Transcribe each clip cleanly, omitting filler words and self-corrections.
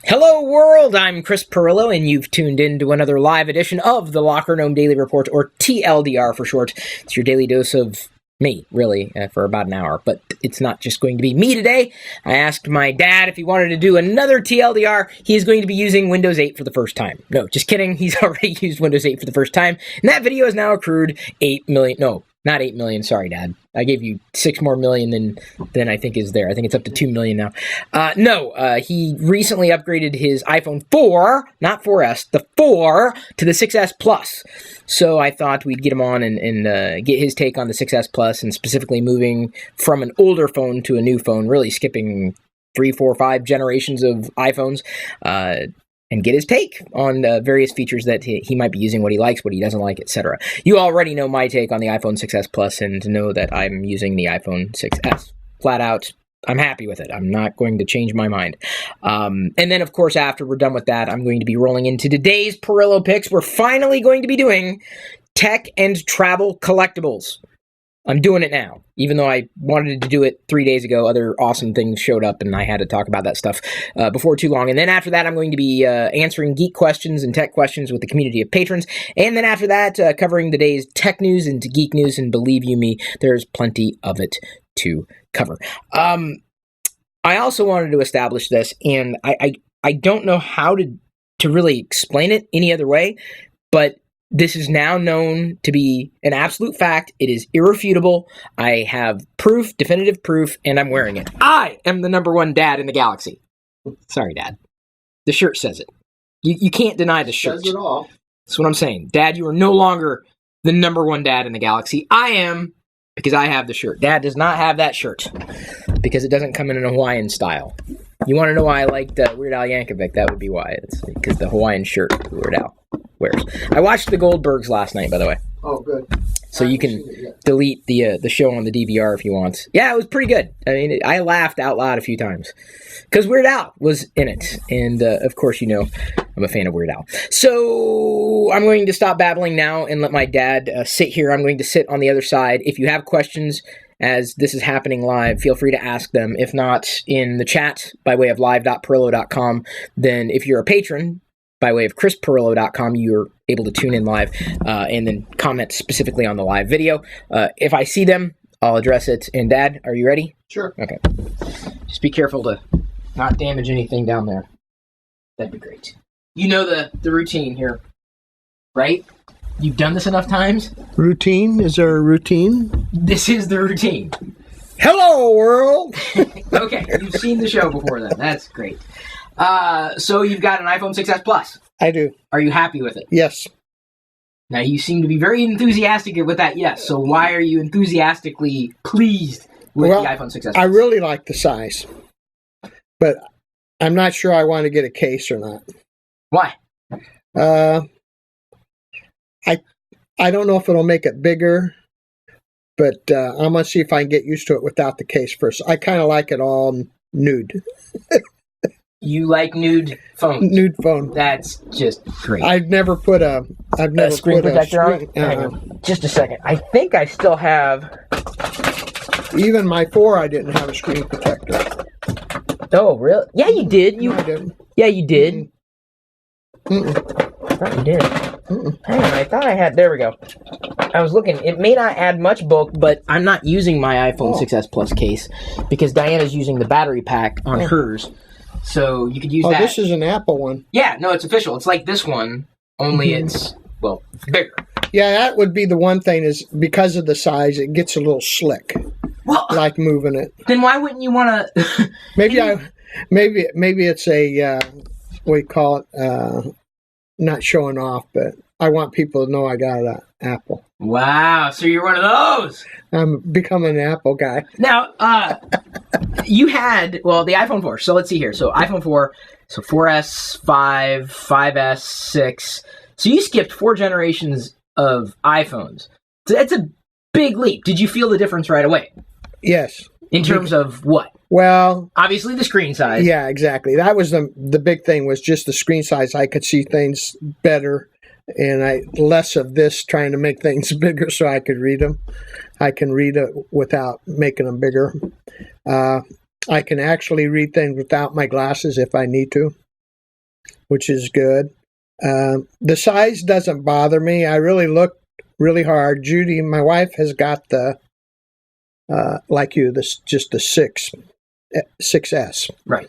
Hello world, I'm Chris Pirillo, and you've tuned in to another live edition of the Locker Gnome Daily Report, or TLDR for short. It's your daily dose of me, really, for about an hour, but it's not just going to be me today. I asked my dad if he wanted to do another TLDR. He is going to be using Windows 8 for the first time. No, just kidding, he's already used Windows 8 for the first time, and that video has now accrued 8 million, no, not 8 million, sorry Dad. I gave you 6 more million than I think is there. I think it's up to 2 million now. He recently upgraded his iPhone 4, not 4S, the 4 to the 6S Plus. So I thought we'd get him on and get his take on the 6S Plus, and specifically moving from an older phone to a new phone, really skipping 3, 4, 5 generations of iPhones, and get his take on various features that he might be using, what he likes, what he doesn't like, etc. You already know my take on the iPhone 6S Plus, and to know that I'm using the iPhone 6S. Flat out, I'm happy with it. I'm not going to change my mind. And then, of course, after we're done with that, I'm going to be rolling into today's Pirillo picks. We're finally going to be doing tech and travel collectibles. I'm doing it now, even though I wanted to do it 3 days ago. Other awesome things showed up, and I had to talk about that stuff before too long. And then after that, I'm going to be answering geek questions and tech questions with the community of patrons. And then after that, covering the day's tech news and geek news. And believe you me, there's plenty of it to cover. I also wanted to establish this, and I don't know how to really explain it any other way, but this is now known to be an absolute fact. It is irrefutable. I have proof, definitive proof, and I'm wearing it. I am the #1 dad in the galaxy. Sorry, Dad. The shirt says it. You can't deny the shirt. Says it all. That's what I'm saying. Dad, you are no longer the #1 dad in the galaxy. I am, because I have the shirt. Dad does not have that shirt because it doesn't come in an Hawaiian style. You want to know why I liked Weird Al Yankovic? That would be why. It's because the Hawaiian shirt Weird Al wears. I watched the Goldbergs last night, by the way. Oh, good. So you can delete the show on the DVR if you want. Yeah, it was pretty good. I mean, I laughed out loud a few times because Weird Al was in it, and of course, you know, I'm a fan of Weird Al. So I'm going to stop babbling now and let my dad sit here. I'm going to sit on the other side. If you have questions, as this is happening live, feel free to ask them. If not, in the chat by way of live.pirillo.com. Then if you're a patron, by way of chrispirillo.com, you're able to tune in live and then comment specifically on the live video. If I see them, I'll address it. And Dad, are you ready? Sure. Okay. Just be careful to not damage anything down there. That'd be great. You know the routine here, right? You've done this enough times? Routine? Is there a routine? This is the routine. Hello, world! Okay, you've seen the show before then. That's great. So you've got an iPhone 6S Plus. I do. Are you happy with it? Yes. Now, you seem to be very enthusiastic with that yes. So why are you enthusiastically pleased with the iPhone 6S Plus? I really like the size. But I'm not sure I want to get a case or not. Why? I don't know if it'll make it bigger, but I'm going to see if I can get used to it without the case first. I kind of like it all nude. You like nude phones? Nude phone. That's just great. I've never put a screen protector on it? Hang on. Just a second. I think I still have... Even my 4, I didn't have a screen protector. Oh, really? Yeah, you did. No, I didn't. Yeah, you did. Mm-mm. I thought you did. Hang on, I thought I had... There we go. I was looking. It may not add much bulk, but I'm not using my iPhone 6S Plus case because Diana's using the battery pack on hers. So you could use that. Oh, this is an Apple one. Yeah, no, it's official. It's like this one, only it's, well, bigger. Yeah, that would be the one thing is because of the size, it gets a little slick. Well, like moving it. Then why wouldn't you want to... Maybe it's a, what do you call it, not showing off, but I want people to know I got an Apple. Wow, so you're one of those. I'm becoming an Apple guy. Now, you had, well, the iPhone 4. So let's see here. So iPhone 4, so 4S, 5, 5S, 6. So you skipped 4 generations of iPhones. So that's a big leap. Did you feel the difference right away? Yes. In terms of what? Well, obviously the screen size. Yeah, exactly. That was the big thing, was just the screen size. I could see things better, and less of this trying to make things bigger so I could read them. I can read it without making them bigger. I can actually read things without my glasses if I need to. which is good. The size doesn't bother me. I really looked really hard. Judy, my wife, has got the like you, just the 6S. Right.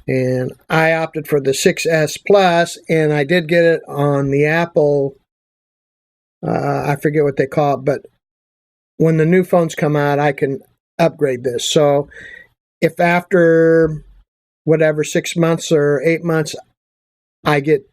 And I opted for the 6S Plus, and I did get it on the Apple. I forget what they call it, but when the new phones come out, I can upgrade this. So if after whatever 6 months or 8 months I get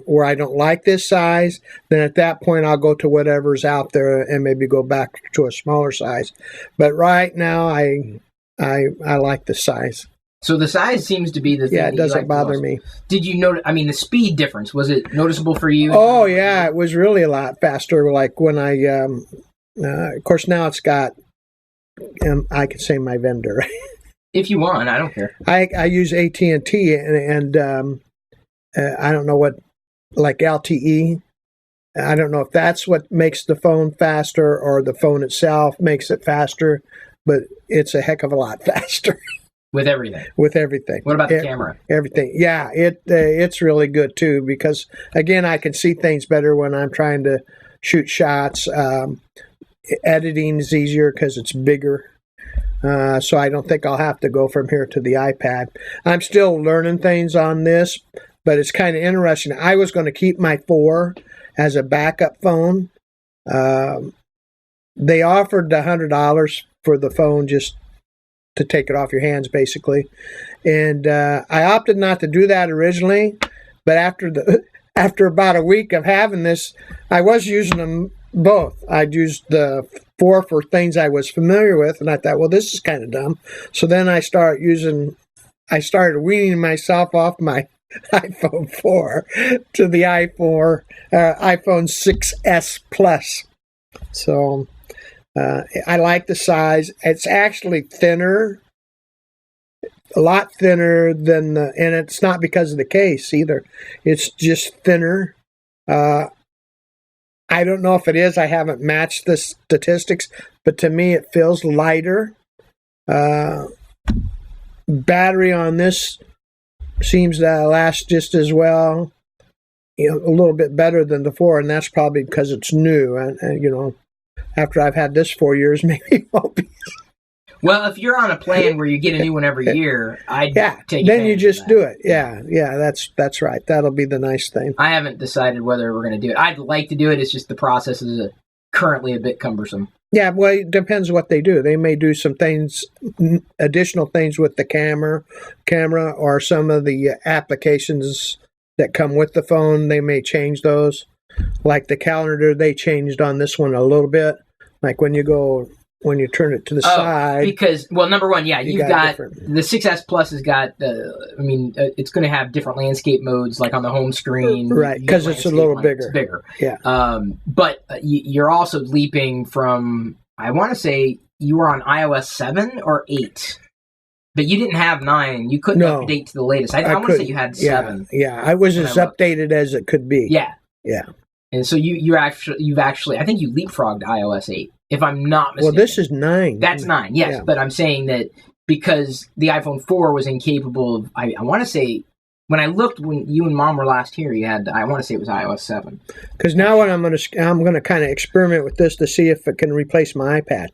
where I don't like this size, then at that point I'll go to whatever's out there and maybe go back to a smaller size. But right now I like the size. So the size seems to be the thing. Yeah, it doesn't bother me. Did you notice? I mean, the speed difference, was it noticeable for you? Oh yeah, it was really a lot faster. Like when I, of course, now it's got. I can say my vendor. If you want, I don't care. I use AT&T and I don't know what, like LTE. I don't know if that's what makes the phone faster or the phone itself makes it faster, but it's a heck of a lot faster. With everything. With everything. What about the camera? Everything. Yeah, it's really good too because again I can see things better when I'm trying to shoot shots. Editing is easier because it's bigger. So I don't think I'll have to go from here to the iPad. I'm still learning things on this, but it's kind of interesting. I was going to keep my 4 as a backup phone. They offered $100 for the phone just to take it off your hands, basically. And I opted not to do that originally, but after about a week of having this, I was using them both. I'd used the 4 for things I was familiar with, and I thought, well, this is kind of dumb. So then I started weaning myself off my iPhone 4 to the iPhone 6S Plus. So I like the size. It's actually thinner, a lot thinner than and it's not because of the case either. It's just thinner. I don't know if it is. I haven't matched the statistics, but to me it feels lighter. Battery on this seems to last just as well, a little bit better than the 4, and that's probably because it's new. And after I've had this 4 years, maybe it won't be. Well, if you're on a plan where you get a new one every year, I'd take then you just of that. do it. Yeah, that's right. That'll be the nice thing. I haven't decided whether we're going to do it. I'd like to do it. It's just the process is currently a bit cumbersome. Yeah, well, it depends what they do. They may do some things, additional things with the camera, or some of the applications that come with the phone. They may change those. Like the calendar, they changed on this one a little bit. Like when you turn it to the side. Because, well, number one, yeah, you've got the 6S Plus has got, it's going to have different landscape modes, like on the home screen. Right, because it's a little bigger. It's bigger. Yeah. But you're also leaping from, I want to say you were on iOS 7 or 8. But you didn't have 9. You couldn't update to the latest. I want to say you had 7. Yeah, I was as updated as it could be. Yeah. Yeah. And so you've actually, I think you leapfrogged iOS 8, if I'm not mistaken. Well, this is 9. That's 9, yes. Yeah. But I'm saying that because the iPhone 4 was incapable of, I want to say, when I looked when you and Mom were last here, you had, I want to say it was iOS 7. Because now what I'm going to kind of experiment with this to see if it can replace my iPad.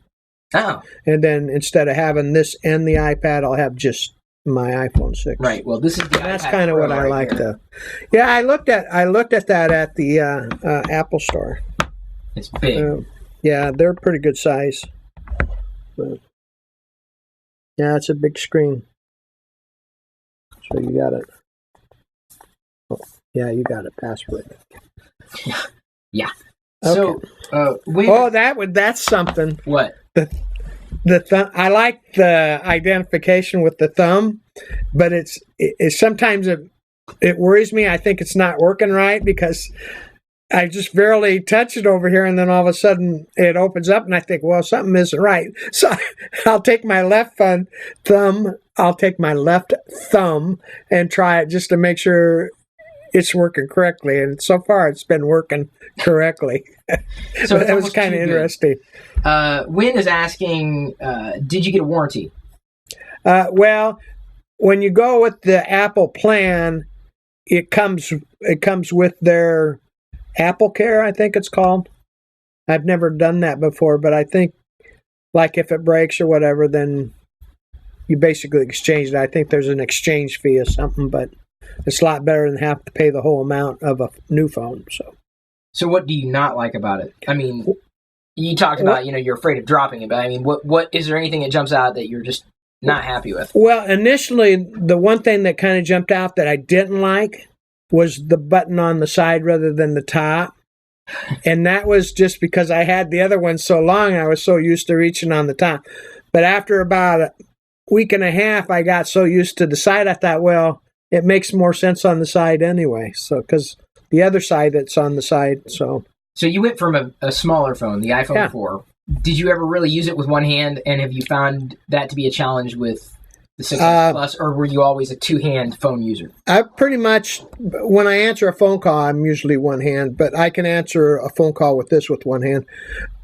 Oh. And then instead of having this and the iPad, I'll have just my iPhone 6. Right. Well, this is the That's kind of what I like to. Yeah, I looked at that at the Apple Store. It's big. Yeah, they're pretty good size. But, yeah, it's a big screen. So you got it. Oh, yeah, you got it. Password. Yeah. Okay. So, that's something. What? I like the identification with the thumb, but it's sometimes it worries me. I think it's not working right because I just barely touch it over here, and then all of a sudden it opens up, and I think, well, something isn't right. So I'll take my left thumb and try it just to make sure it's working correctly. And so far, it's been working correctly. So it was kind of interesting. Wynn is asking, did you get a warranty? Well, when you go with the Apple plan, it comes with their Apple Care, I think it's called. I've never done that before, but I think like if it breaks or whatever, then you basically exchange it. I think there's an exchange fee or something, but it's a lot better than have to pay the whole amount of a new phone. So what do you not like about it? I mean, you talked about, you're afraid of dropping it, but I mean, what is there anything that jumps out that you're just not happy with? Well, initially, the one thing that kind of jumped out that I didn't like was the button on the side rather than the top. And that was just because I had the other one so long, I was so used to reaching on the top. But after about a week and a half, I got so used to the side, I thought, well, it makes more sense on the side anyway. So, because the other side, it's on the side. So you went from a smaller phone, the iPhone 4. Did you ever really use it with one hand? And have you found that to be a challenge with the 6S Plus, or were you always a two-hand phone user? I pretty much, when I answer a phone call, I'm usually one hand, but I can answer a phone call with this with one hand.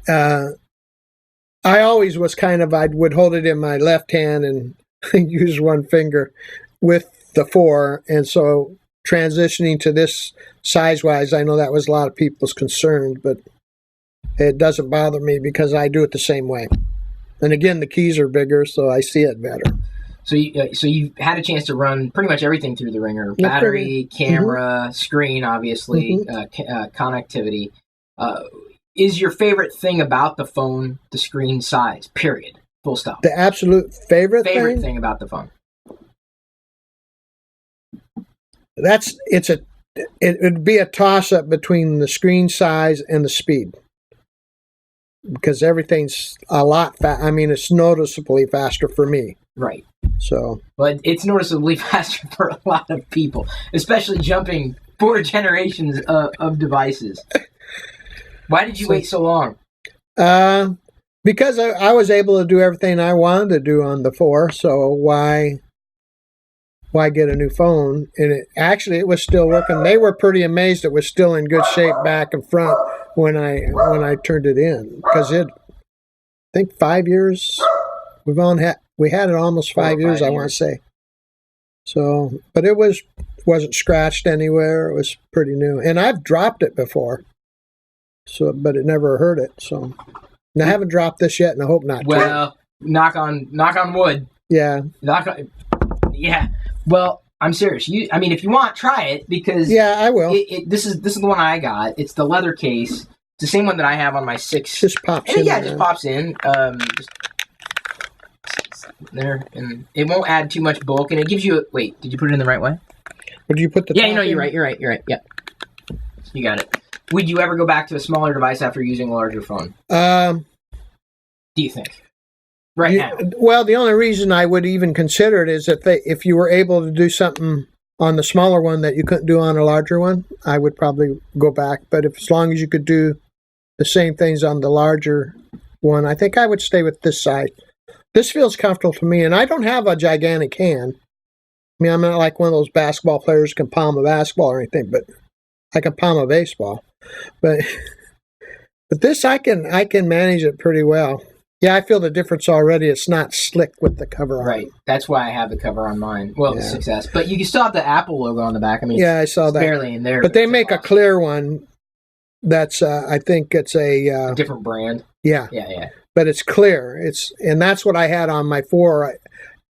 I always was I would hold it in my left hand and use one finger with the 4. And so transitioning to this size-wise, I know that was a lot of people's concern, but it doesn't bother me because I do it the same way. And again, the keys are bigger, so I see it better. So you had a chance to run pretty much everything through the ringer: battery, camera, screen, obviously, connectivity. Is your favorite thing about the phone the screen size? Period. Full stop. The absolute favorite thing about the phone. It would be a toss up between the screen size and the speed. Because everything's a lot it's noticeably faster for me. Right. So, but it's noticeably faster for a lot of people, especially jumping 4 generations of devices. Why did you wait so long? Because I was able to do everything I wanted to do on the 4. So why get a new phone? And it was still working. They were pretty amazed it was still in good shape back and front when I turned it in, because I think 5 years. We had it almost 5 years, I want to say. So, but it wasn't scratched anywhere. It was pretty new, and I've dropped it before. So, but it never hurt it. So, and I haven't dropped this yet, and I hope not. Well, knock on wood. Yeah. Yeah. Well, I'm serious. If you want, try it, because I will. This is the one I got. It's the leather case. It's the same one that I have on my 6. Just pops in. Yeah, it just pops in. Just there, and it won't add too much bulk, and it gives you. Wait, did you put it in the right way? Would you put the? Yeah, you're right. You're right. Yeah, you got it. Would you ever go back to a smaller device after using a larger phone? Do you think? Now. Well, the only reason I would even consider it is if you were able to do something on the smaller one that you couldn't do on a larger one, I would probably go back. But as long as you could do the same things on the larger one, I think I would stay with this side. This feels comfortable to me, and I don't have a gigantic hand. I mean, I'm not like one of those basketball players who can palm a basketball or anything, but I can palm a baseball. But this, I can manage it pretty well. Yeah, I feel the difference already. It's not slick with the cover on. Right. That's why I have the cover on mine. Well, the 6S. But you can still have the Apple logo on the back. I mean, I saw that. Barely in there. But they make a clear one that's, I think it's a different brand. Yeah. Yeah. But it's clear. And that's what I had on my 4.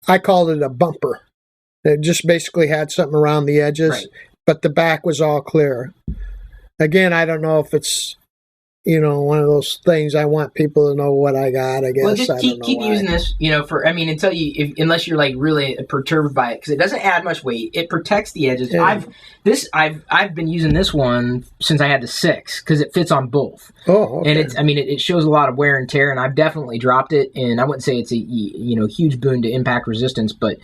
I called it a bumper. It just basically had something around the edges, but the back was all clear. Again, I don't know if it's, one of those things I want people to know what I got, I guess. Well, just keep using this, unless you're like really perturbed by it, because it doesn't add much weight. It protects the edges. Yeah. I've been using this one since I had the 6 because it fits on both. Oh, okay. And it shows a lot of wear and tear, and I've definitely dropped it. And I wouldn't say it's a huge boon to impact resistance, but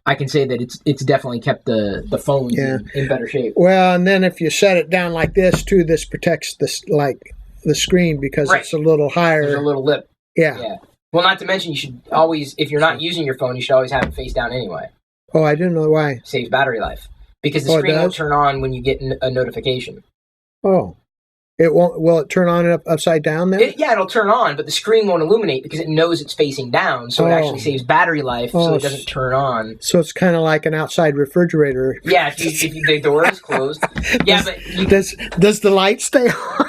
I can say that it's definitely kept the phone in better shape. Well, and then if you set it down like this too, this protects the screen because it's a little higher. There's a little lip. Yeah. Well, not to mention, you should always, if you're not using your phone, you should always have it face down anyway. Oh, I didn't know why. Saves battery life. Because the screen won't turn on when you get a notification. Oh. It won't. Will it turn on and upside down then? It'll turn on, but the screen won't illuminate because it knows it's facing down, so it actually saves battery life, so it doesn't turn on. So it's kind of like an outside refrigerator. Yeah, if the door is closed. Yeah, but does the light stay on?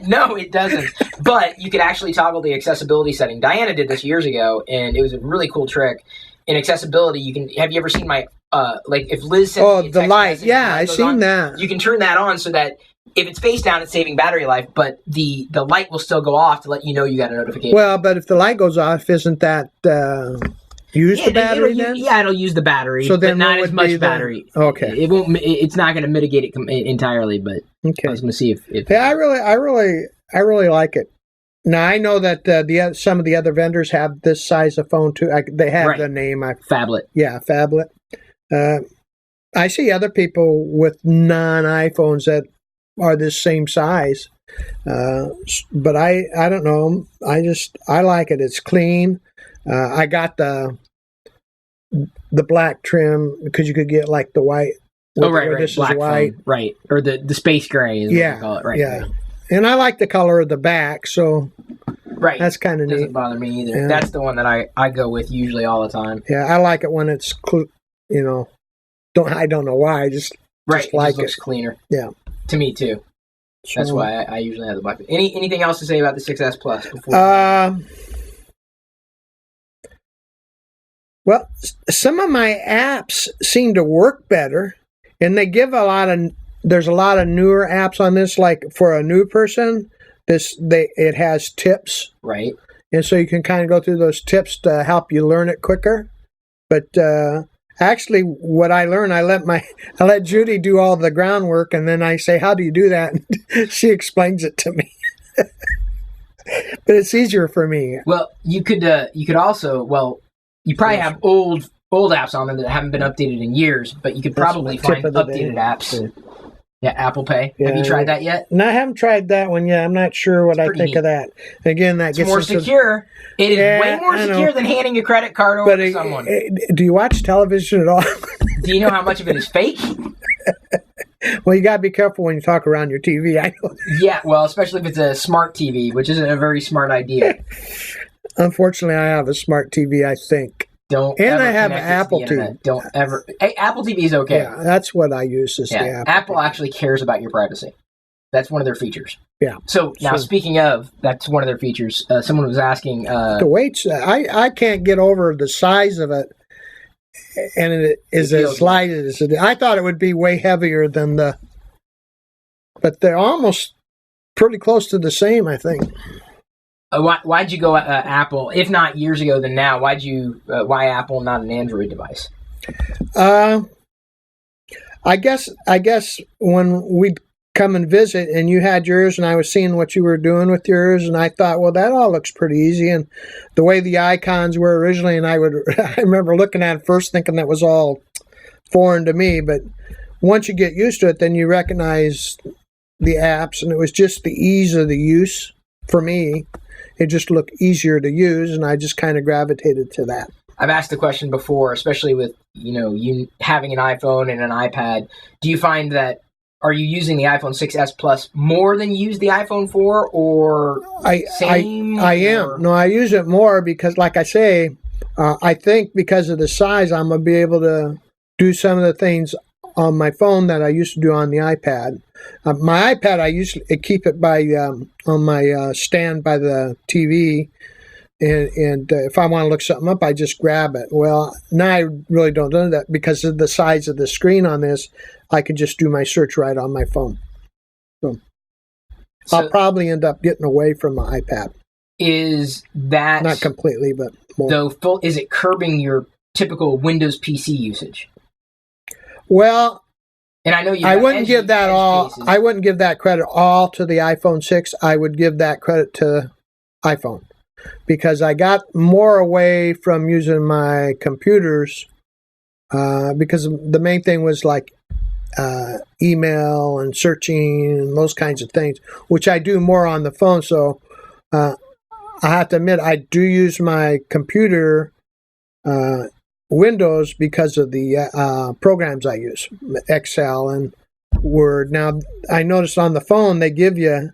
No, it doesn't. But you could actually toggle the accessibility setting. Diana did this years ago, and it was a really cool trick. In accessibility, you can. Have you ever seen my if Liz sends the light? Yeah, I've seen that. You can turn that on so that if it's face down, it's saving battery life, but the light will still go off to let you know you got a notification. Well, but if the light goes off, isn't that use the battery then? It'll use the battery, so then but not as much battery. Okay, it won't. It's not going to mitigate it entirely, but okay. I was going to see if. Yeah, I really like it. Now I know that some of the other vendors have this size of phone too. They have the name Phablet. Yeah, Phablet. I see other people with non-iPhones that are this same size, but I don't know. I like it. It's clean. I got the black trim because you could get like the white. Right. This black is white, phone. Right, or the space gray is what you call it. Right. Yeah, and I like the color of the back, so that's kind of neat. Doesn't bother me either. Yeah. That's the one that I go with usually all the time. Yeah, I like it when it's I don't know why. I just like it. Just looks cleaner. Yeah, to me too. That's why I usually have the black. Anything else to say about the 6S Plus before? Well, some of my apps seem to work better, and they give there's a lot of newer apps on this. Like for a new person, it has tips, right? And so you can kind of go through those tips to help you learn it quicker. But actually, what I learned, I let Judy do all the groundwork, and then I say, "How do you do that?" And she explains it to me. But it's easier for me. Well, you could also you probably have old apps on there that haven't been updated in years, but you could probably find updated apps. Yeah, Apple Pay. Yeah, have you tried that yet? No, I haven't tried that one yet. I'm not sure what I think of that. Again, it's more secure. It is way more secure than handing a credit card over to someone. Do you watch television at all? Do you know how much of it is fake? Well, you got to be careful when you talk around your TV. I know. Yeah, well, especially if it's a smart TV, which isn't a very smart idea. Unfortunately, I have a smart TV, I think. I have an Apple TV. Don't ever. Hey, Apple TV is okay. Yeah, that's what I use. The Apple TV. Actually cares about your privacy. That's one of their features. Yeah. So now, speaking of, that's one of their features. Someone was asking. The weight. I can't get over the size of it, and it is as light as it is. I thought it would be way heavier than but they're almost pretty close to the same, I think. Why'd you go Apple? If not years ago, then now. Why Apple, not an Android device? I guess when we'd come and visit, and you had yours, and I was seeing what you were doing with yours, and I thought, well, that all looks pretty easy, and the way the icons were originally, and I remember looking at it first, thinking that was all foreign to me, but once you get used to it, then you recognize the apps, and it was just the ease of the use for me. It just looked easier to use, and I just kind of gravitated to that. I've asked the question before, especially with you having an iPhone and an iPad. Do you find that are you using the iPhone 6S Plus more than you use the iPhone 4, or same? I am. No, I use it more because, like I say, I think because of the size, I'm gonna be able to do some of the things on my phone that I used to do on the iPad. My iPad, I usually keep it by on my stand by the TV, and if I want to look something up, I just grab it. Well, now I really don't do that because of the size of the screen on this. I can just do my search right on my phone. So I'll probably end up getting away from my iPad. Is that not completely, but more. Though, is it curbing your typical Windows PC usage? Well, and I know I wouldn't give that all. Cases. I wouldn't give that credit all to the iPhone 6. I would give that credit to iPhone because I got more away from using my computers because the main thing was like email and searching and those kinds of things, which I do more on the phone. So I have to admit, I do use my computer Windows because of the programs I use, Excel and word. Now, I noticed on the phone they give you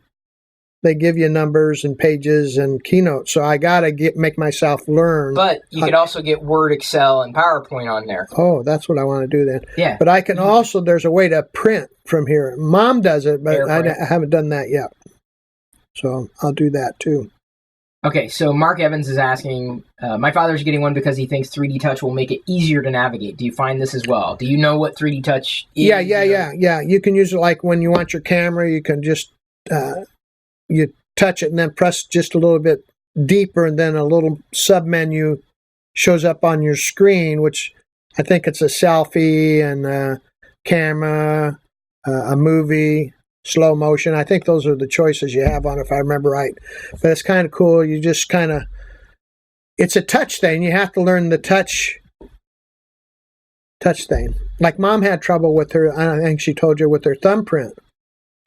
numbers and pages and keynote. So I gotta make myself learn. But you could also get Word, Excel, and PowerPoint on there. Oh, that's what I want to do then. Yeah. But I can also, there's a way to print from here. Mom does it, but I haven't done that yet. So I'll do that too. Okay, so Mark Evans is asking, my father's getting one because he thinks 3D Touch will make it easier to navigate. Do you find this as well? Do you know what 3D Touch is? Yeah. You can use it like when you want your camera, you can just, you touch it and then press just a little bit deeper, and then a little sub-menu shows up on your screen, which I think it's a selfie and a camera, a movie, slow motion. I think those are the choices you have on it, if I remember right. But it's kind of cool. You just kind of, it's a touch thing. You have to learn the touch thing. Like Mom had trouble with her, I think she told you, with her thumbprint.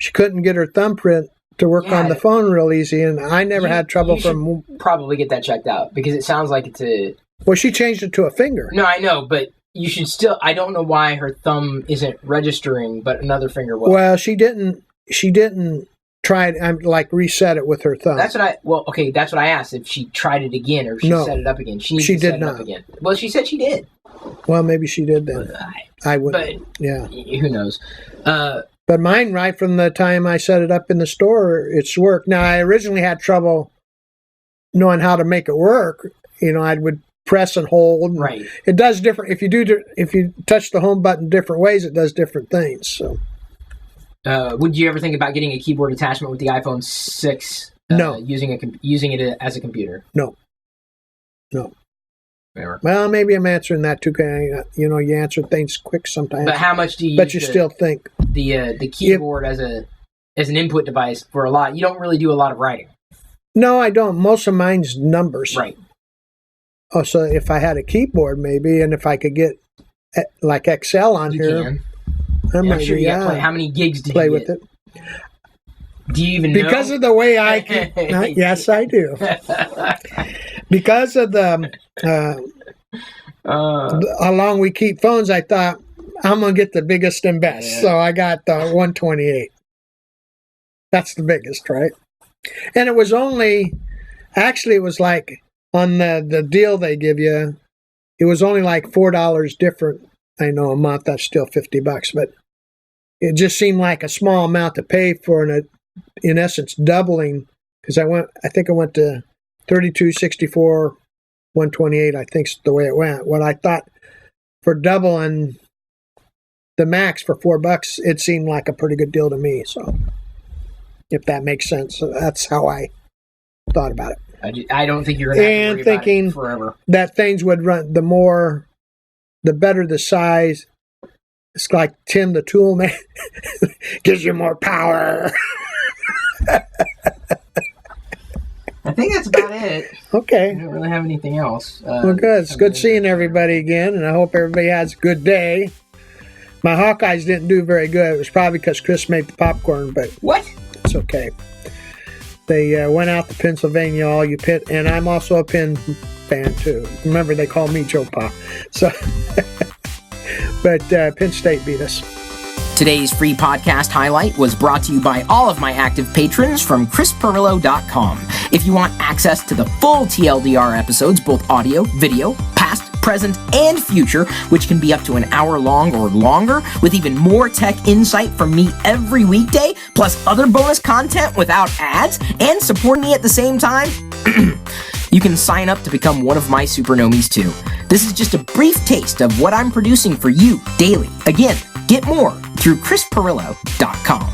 She couldn't get her thumbprint to work on the phone real easy, and I never had trouble from... Probably get that checked out, because it sounds like it's a... Well, she changed it to a finger. No, I know, but you should still... I don't know why her thumb isn't registering, but another finger will. Well, she didn't try it, like reset it with her thumb. That's what I asked, if she tried it again, or if she set it up again. She did set it up again. Well, she said she did. Well, maybe she did then. I wouldn't. But, yeah. Who knows? But mine, right from the time I set it up in the store, it's worked. Now, I originally had trouble knowing how to make it work. I would press and hold. Right. It does different. If you touch the home button different ways, it does different things. So. Would you ever think about getting a keyboard attachment with the iPhone 6? No. Using it as a computer? No. Well, maybe I'm answering that too. You answer things quick sometimes. But how much do you? But you still think the keyboard as an input device for a lot. You don't really do a lot of writing. No, I don't. Most of mine's numbers. Right. Oh, so if I had a keyboard, maybe, and if I could get like Excel on here, I'm sure you got how many gigs do you play with it? Do you even know? Because of the way I can... yes, I do. Because of the how long we keep phones, I thought, I'm going to get the biggest and best. Yeah. So I got the 128. That's the biggest, right? And it was only... Actually, it was like, on the deal they give you, it was only like $4 different. I know a month, that's still $50, but it just seemed like a small amount to pay for, and in essence doubling, because I think I went to 32, 64, 128, I think's the way it went. What I thought for doubling the max for $4, it seemed like a pretty good deal to me. So, if that makes sense, so that's how I thought about it. I don't think you're going to have to worry about it forever. That things would run, the better the size. It's like Tim the Tool Man. Gives you more power. I think that's about it. Okay. I don't really have anything else. Well, good. It's good seeing everybody again, and I hope everybody has a good day. My Hawkeyes didn't do very good. It was probably because Chris made the popcorn, but... What? It's okay. They went out to Pennsylvania, all you Pitt, and I'm also a Penn fan, too. Remember, they call me Joe Pa. So... But Penn State beat us. Today's free podcast highlight was brought to you by all of my active patrons from ChrisPirillo.com. If you want access to the full TLDR episodes, both audio, video, past, present, and future, which can be up to an hour long or longer, with even more tech insight from me every weekday, plus other bonus content without ads, and support me at the same time, you can sign up to become one of my supernomies too. This is just a brief taste of what I'm producing for you daily. Again, get more through ChrisPirillo.com.